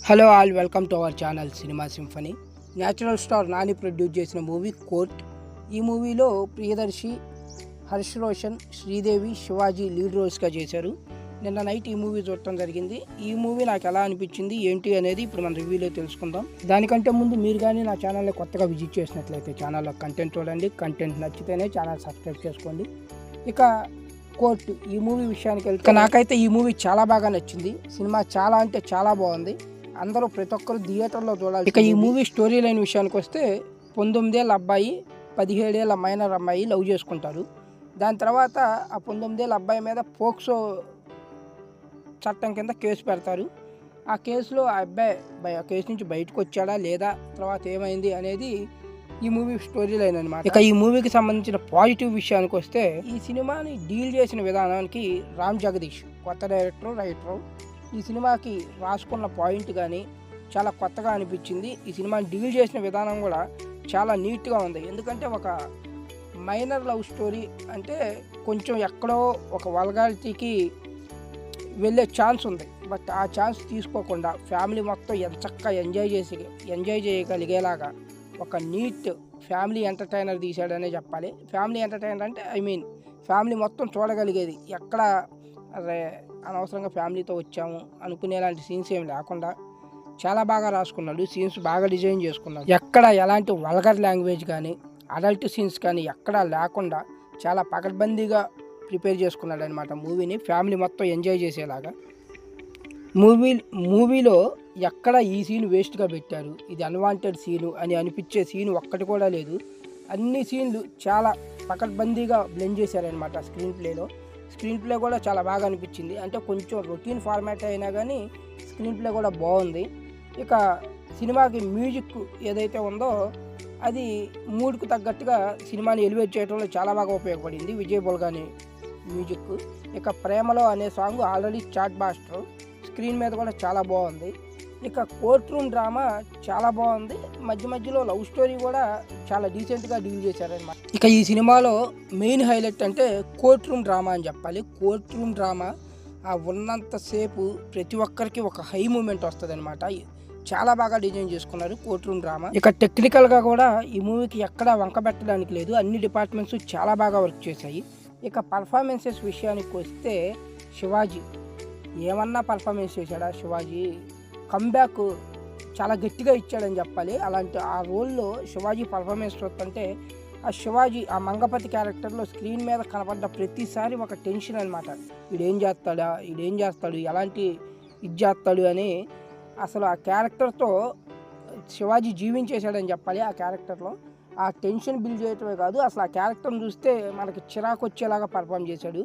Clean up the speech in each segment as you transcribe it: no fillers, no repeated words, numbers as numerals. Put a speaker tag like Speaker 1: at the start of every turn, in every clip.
Speaker 1: Hello all, welcome to our channel cinema symphony. Natural star Nani produce చేసిన movie court. ఈ మూవీలో Priyadarshi, Harsh Roshan, Sridevi, Shivaji lead రోల్స్గా చేశారు. నిన్న నైట్ ఈ మూవీ చూడటం జరిగింది. ఈ మూవీ నాకు ఎలా అనిపించింది ఏంటి అనేది ఇప్పుడు మన రివ్యూలో తెలుసుకుందాం. దానికంటే ముందు మీరు కానీ నా ఛానల్ని కొత్తగా విజిట్ చేసినట్లయితే ఛానల్లో కంటెంట్ చూడండి. కంటెంట్ నచ్చితేనే ఛానల్ సబ్స్క్రైబ్ చేసుకోండి. ఇక కోర్టు ఈ మూవీ విషయానికి వెళ్తే నాకైతే ఈ మూవీ చాలా బాగా నచ్చింది. సినిమా చాలా అంటే చాలా బాగుంది. అందరూ ప్రతి ఒక్కరు థియేటర్లో చూడాలి. ఇక ఈ మూవీ స్టోరీ లైన్ విషయానికి వస్తే 19 ఏళ్ళ అబ్బాయి 17 ఏళ్ళ మైనర్ అమ్మాయి లవ్ చేసుకుంటారు. దాని తర్వాత ఆ 19 ఏళ్ళ అబ్బాయి మీద పోక్సో చట్టం కింద కేసు పెడతారు. ఆ కేసులో ఆ అబ్బాయి ఆ కేసు నుంచి బయటకు వచ్చాడా లేదా, తర్వాత ఏమైంది అనేది ఈ మూవీ స్టోరీ లైన్ అనమాట. ఇక ఈ మూవీకి సంబంధించిన పాజిటివ్ విషయానికి వస్తే ఈ సినిమాని డీల్ చేసిన విధానానికి రామ్ జగదీష్ కొత్త రైటర్ ఈ సినిమాకి రాసుకున్న పాయింట్ కానీ చాలా కొత్తగా అనిపించింది. ఈ సినిమాని డీల్ చేసిన విధానం కూడా చాలా నీట్గా ఉంది. ఎందుకంటే ఒక మైనర్ లవ్ స్టోరీ అంటే కొంచెం ఎక్కడో ఒక వల్గారిటీకి వెళ్ళే ఛాన్స్ ఉంది. బట్ ఆ ఛాన్స్ తీసుకోకుండా ఫ్యామిలీ మొత్తం ఎంచక్కా ఎంజాయ్ చేయగలిగేలాగా ఒక నీట్ ఫ్యామిలీ ఎంటర్టైనర్ తీసాడనే చెప్పాలి. ఫ్యామిలీ ఎంటర్టైనర్ అంటే ఫ్యామిలీ మొత్తం చూడగలిగేది, ఎక్కడ అనవసరంగా ఫ్యామిలీతో వచ్చాము అనుకునేలాంటి సీన్స్ ఏమి లేకుండా చాలా బాగా రాసుకున్నాడు. సీన్స్ బాగా డిజైన్ చేసుకున్నాడు. ఎక్కడ ఎలాంటి వల్గర్ లాంగ్వేజ్ కానీ అడల్ట్ సీన్స్ కానీ ఎక్కడా లేకుండా చాలా పకడ్బందీగా ప్రిపేర్ చేసుకున్నాడు అనమాట మూవీని, ఫ్యామిలీ మొత్తం ఎంజాయ్ చేసేలాగా. మూవీలో ఎక్కడ ఈ సీన్ వేస్ట్గా పెట్టారు, ఇది అన్వాంటెడ్ సీను అని అనిపించే సీన్ ఒక్కటి కూడా లేదు. అన్ని సీన్లు చాలా పకడ్బందీగా బ్లెండ్ చేశారనమాట. స్క్రీన్ ప్లే కూడా చాలా బాగా అనిపించింది. అంటే కొంచెం రొటీన్ ఫార్మాట్ అయినా కానీ స్క్రీన్ ప్లే కూడా బాగుంది. ఇక సినిమాకి మ్యూజిక్ ఏదైతే ఉందో అది మూడ్కు తగ్గట్టుగా సినిమాని ఎలివేట్ చేయడంలో చాలా బాగా ఉపయోగపడింది. విజయ్ బొల్గాని మ్యూజిక్. ఇక ప్రేమలో అనే song already chartbuster, screen మీద కూడా చాలా బాగుంది. ఇక కోర్ట్ రూమ్ డ్రామా చాలా బాగుంది. మధ్యలో లవ్ స్టోరీ కూడా చాలా డీసెంట్గా డీల్ చేశారనమాట. ఇక ఈ సినిమాలో మెయిన్ హైలైట్ అంటే కోర్ట్ రూమ్ డ్రామా అని చెప్పాలి. కోర్ట్ రూమ్ డ్రామా ఉన్నంతసేపు ప్రతి ఒక్కరికి ఒక హై మూమెంట్ వస్తుంది అనమాట. చాలా బాగా డిజైన్ చేసుకున్నారు కోర్ట్ రూమ్ డ్రామా. ఇక టెక్నికల్గా కూడా ఈ మూవీకి ఎక్కడా వంక పెట్టడానికి లేదు. అన్ని డిపార్ట్మెంట్స్ చాలా బాగా వర్క్ చేశాయి. ఇక పర్ఫార్మెన్సెస్ విషయానికి వస్తే శివాజీ ఏమన్నా పర్ఫార్మెన్స్ చేశాడా? శివాజీ కంబ్యాక్ చాలా గట్టిగా ఇచ్చాడని చెప్పాలి. అలాంటి ఆ రోల్లో శివాజీ పర్ఫార్మెన్స్ చూస్తుంటే ఆ శివాజీ ఆ మంగపతి క్యారెక్టర్లో స్క్రీన్ మీద కనపడ్డ ప్రతిసారి ఒక టెన్షన్ అనమాట. ఈడేం చేస్తాడు, ఎలాంటి ఇది చేస్తాడు అని అసలు ఆ క్యారెక్టర్తో శివాజీ జీవించేశాడని చెప్పాలి. ఆ క్యారెక్టర్లో ఆ టెన్షన్ బిల్డ్ చేయటమే కాదు, అసలు ఆ క్యారెక్టర్ని చూస్తే మనకి చిరాకు వచ్చేలాగా పర్ఫామ్ చేశాడు.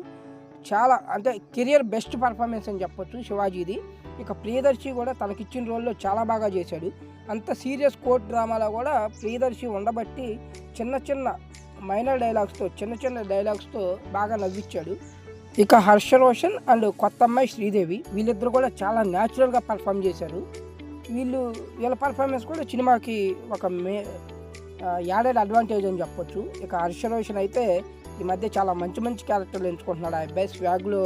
Speaker 1: చాలా అంటే కెరియర్ బెస్ట్ పర్ఫార్మెన్స్ అని చెప్పొచ్చు శివాజీది. ఇక ప్రియదర్శి కూడా తనకిచ్చిన రోల్లో చాలా బాగా చేశాడు. అంత సీరియస్ కోర్ట్ డ్రామాలో కూడా ప్రియదర్శి ఉండబట్టి చిన్న మైనర్ డైలాగ్స్తో బాగా నవ్వించాడు. ఇక హర్ష రోషన్ అండ్ కొత్త అమ్మాయి శ్రీదేవి వీళ్ళిద్దరు కూడా చాలా న్యాచురల్గా పర్ఫామ్ చేశారు. వీళ్ళ పర్ఫార్మెన్స్ కూడా సినిమాకి ఒక యాడెడ్ అడ్వాంటేజ్ అని చెప్పొచ్చు. ఇక హర్ష రోషన్ అయితే ఈ మధ్య చాలా మంచి క్యారెక్టర్లు ఎంచుకుంటున్నాడు. ఆ అబ్బాయి స్వాగ్లో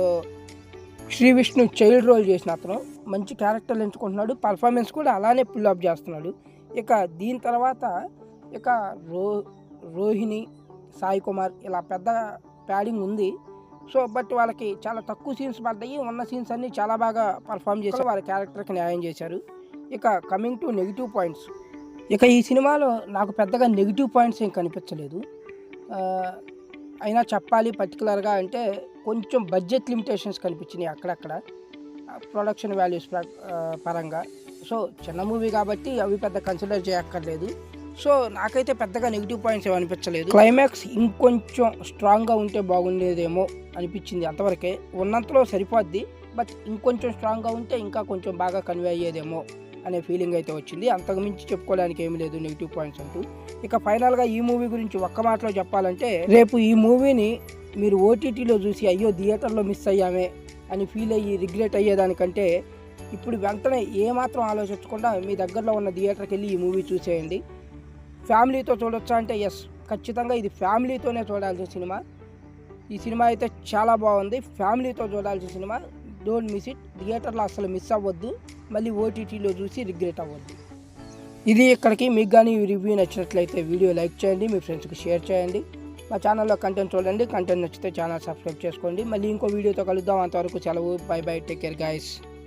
Speaker 1: శ్రీ విష్ణు చైల్డ్ రోల్ చేసిన అతను మంచి క్యారెక్టర్లు ఎంచుకుంటున్నాడు. పర్ఫార్మెన్స్ కూడా అలానే పుల్ అప్ చేస్తున్నాడు. ఇక దీని తర్వాత ఇక రోహిణి, సాయి కుమార్ ఇలా పెద్ద ప్యాడింగ్ ఉంది. సో బట్ వాళ్ళకి చాలా తక్కువ సీన్స్ పడ్డాయి. ఉన్న సీన్స్ అన్నీ చాలా బాగా పర్ఫామ్ చేశారు, వాళ్ళ క్యారెక్టర్కి న్యాయం చేశారు. ఇక కమింగ్ టు నెగిటివ్ పాయింట్స్, ఇక ఈ సినిమాలో నాకు పెద్దగా నెగిటివ్ పాయింట్స్ ఏం కనిపించలేదు. అయినా చెప్పాలి పర్టికులర్గా అంటే కొంచెం బడ్జెట్ లిమిటేషన్స్ కనిపించినాయి అక్కడక్కడ ప్రొడక్షన్ వాల్యూస్ పరంగా. సో చిన్న మూవీ కాబట్టి అవి పెద్ద కన్సిడర్ చేయక్కర్లేదు. సో నాకైతే పెద్దగా నెగిటివ్ పాయింట్స్ ఏమి అనిపించలేదు. క్లైమాక్స్ ఇంకొంచెం స్ట్రాంగ్గా ఉంటే బాగుండేదేమో అనిపించింది. అంతవరకే ఉన్నంతలో సరిపోద్ది. బట్ ఇంకొంచెం స్ట్రాంగ్గా ఉంటే ఇంకా కొంచెం బాగా కన్వే అయ్యేదేమో అనే ఫీలింగ్ అయితే వచ్చింది. అంతకుమించి చెప్పుకోవడానికి ఏమీ లేదు నెగిటివ్ పాయింట్స్ అంటూ. ఇక ఫైనల్గా ఈ మూవీ గురించి ఒక్క మాటలో చెప్పాలంటే, రేపు ఈ మూవీని మీరు ఓటీటీలో చూసి అయ్యో థియేటర్లో మిస్ అయ్యామే అని ఫీల్ అయ్యి రిగ్రెట్ అయ్యేదానికంటే ఇప్పుడు వెంటనే ఏమాత్రం ఆలోచించకుండా మీ దగ్గరలో ఉన్న థియేటర్కి వెళ్ళి ఈ మూవీ చూసేయండి. ఫ్యామిలీతో చూడొచ్చా అంటే ఎస్, ఖచ్చితంగా ఇది ఫ్యామిలీతోనే చూడాల్సిన సినిమా. ఈ సినిమా అయితే చాలా బాగుంది, ఫ్యామిలీతో చూడాల్సిన సినిమా. Don't miss it. థియేటర్లో అసలు మిస్ అవ్వద్దు, మళ్ళీ ఓటీటీలో చూసి రిగ్రెట్ అవ్వద్దు. ఇది ఇక్కడికి. మీకు కానీ ఈ రివ్యూ నచ్చినట్లయితే వీడియో లైక్ చేయండి, మీ ఫ్రెండ్స్కి షేర్ చేయండి. మా ఛానల్లో కంటెంట్ చూడండి, కంటెంట్ నచ్చితే ఛానల్ సబ్స్క్రైబ్ చేసుకోండి. మళ్ళీ ఇంకో వీడియోతో కలుద్దాం. అంతవరకు సెలవు. By by, take care guys.